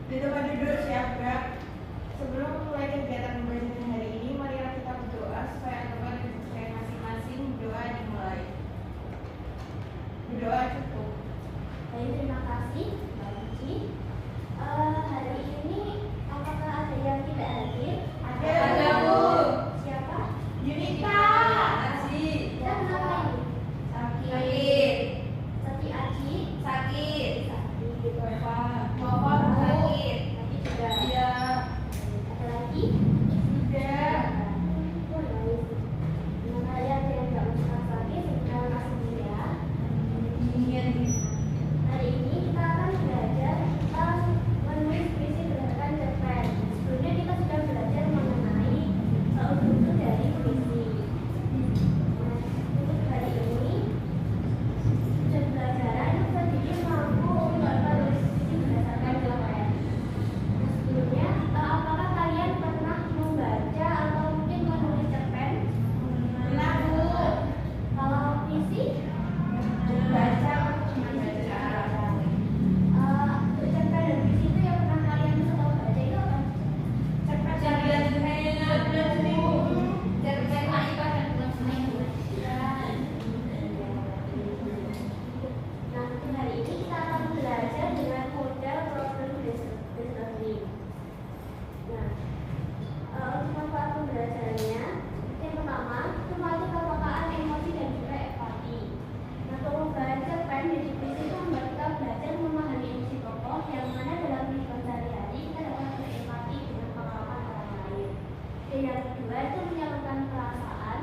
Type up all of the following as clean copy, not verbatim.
Di tempat duduk siap gerak. Sebelum mulai kegiatan pembelajaran hari ini, marilah kita berdoa supaya anggapan dan kepercayaan masing-masing. Doa dimulai. Berdoa cukup. Baik, terima kasih Mbak Uci. Hari ini apakah ada yang tidak hadir? Ada, Bu. Siapa? Yunita. Aji. Dan nama ini? Sakit. Sati Aji. Sakit. Sakit. Bapak. Bu. Sakit. Tadi juga. Iya. Ada lagi? Sudah. Oh, baik. Dengan kalian yang tidak usah lagi, terima kasih ya. Hari ini kita akan belajar tentang menulis puisi berdasarkan cerpen. Sebelumnya kita sudah belajar mengenai unsur dari puisi. Nah, untuk hari ini tujuan pembelajaran kita bikin mampu menulis puisi berdasarkan cerpen. Nah, sebelumnya apakah kalian pernah membaca atau mungkin menulis cerpen? Pernah, Bu. Kalau puisi Baca. untuk cerpen dan puisi itu yang pernah kalian coba baca itu apa? Cepat jalan Bu. Cerpen Aipa dan Bulan Seminggu. Nah, untuk hari ini kita akan belajar dengan model problem brainstorming. Nah, untuk manfaat pembelajarannya, yang pertama, melatih kepekaan emosi dan juga empati. Nah, untuk membaca cerpen dan puisi itu membuat kita belajar memahami emosi tokoh yang mana dalam kehidupan sehari-hari kita dapat berempati dengan pengalaman orang lain. Dan yang kedua itu menyalurkan perasaan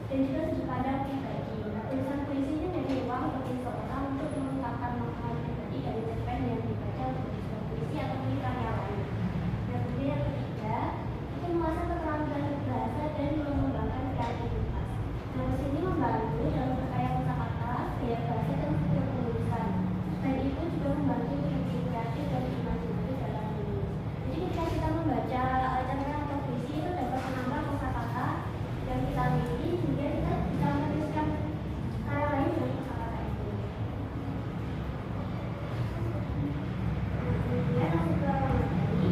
dan juga sudut pandang pribadi. Nah, tulisan puisi ini menjadi ruang bagi seseorang untuk mengungkapkan makna pribadi dari cerpen yang dibaca untuk tulisan puisi ataupun karya lain. Dan kemudian yang ketiga itu mengasah keterampilan berbahasa dan mengembangkan kreativitas. Nah, mesin ini membantu dalam berkarya kosakata, gaya bahasa dan skill penulisan. Selain itu juga membantu thinking kreatif dan imajinasi dalam menulis. Jadi ketika kita membaca cerpen atau puisi itu dapat menambah kosakata yang kita miliki sehingga kita bisa menuliskan karya lain dengan kosakata itu. Kemudian masuk ke materi.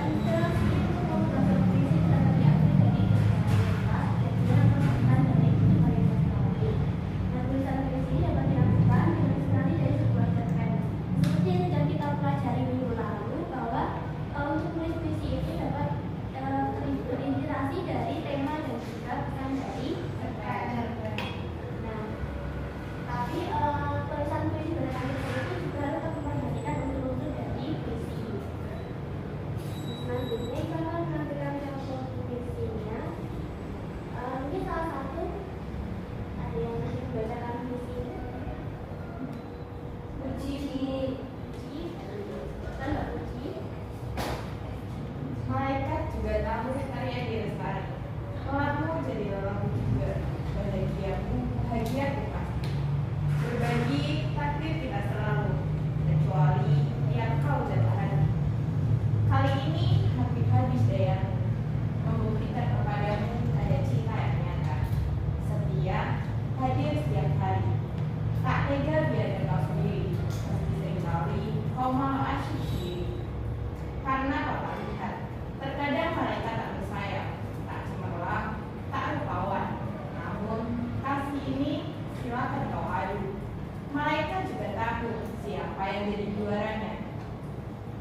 Inspirasi untuk membaca puisi itu dapat diambil dari kehidupan dan juga menemukan dari kehidupan lain. Nah, tulisan puisi dapat dilakukan dengan inspirasi dari sebuah cerpen. Seperti yang sudah kita pelajari minggu lalu bahwa untuk menulis puisi itu dapat terinspirasi dari tema dan juga pesan dari cerpen. Nah, tapi tulisan puisi berdasarkan cerpen itu juga harus memperhatikan unsur-unsur dari puisi. Selanjutnya kita akan menampilkan contoh puisinya. Mungkin salah satu ada yang masih membacakan puisi. Uji. Uji, kan Mbak Uji. Malaikat juga tahu karya dia lestari. Kelakmu jadi lelahmu juga. Bahagia bukan. Berbagi takdir kita selalu, kecuali yang kau jatuh hati. Kali ini habis dayamu, membuktikan kepadamu ada cinta yang nyata. Setia, hadir setiap hari. Tak tega biarkan kau sendiri, meski seringkali kau mau asyik sendiri. Karena Bapak lihat, terkadang malaikat tak bersayap, tak cemerlang, tak rupawan. Namun, kasih ini silakan kau adu. Malaikat juga tahu siapa yang jadi juaranya.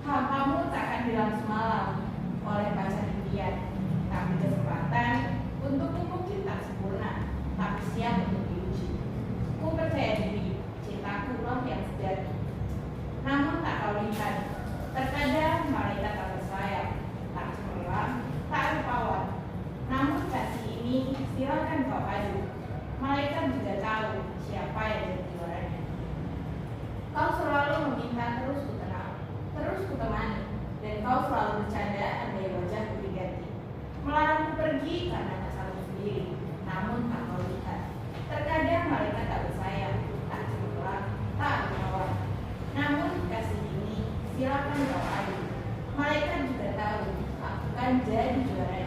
Hampamu takkan hilang semalam oleh pacar impian, tapi kesempatan untukmu mungkin tak sempurna, tapi siap untuk diuji. Ku percaya diri, cintaku roh yang sejati. Namun tak kau lihat, terkadang malaikat tak bersayap, tak cemerlang, tak rupawan. Namun kasih ini silakan kau adu. Malaikat juga tahu siapa yang jadi juaranya. Kau selalu meminta terus ku tenang, terus ku temani, dan kau selalu bercanda andai wajahku diganti. Melarangku pergi karena kesalku sendiri, namun tak kau lihat. Terkadang malaikat tak bersayap, tak cemerlang, tak rupawan. Namun kasih ini silakan kau adu. Malaikat juga tahu aku kan jadi juaranya.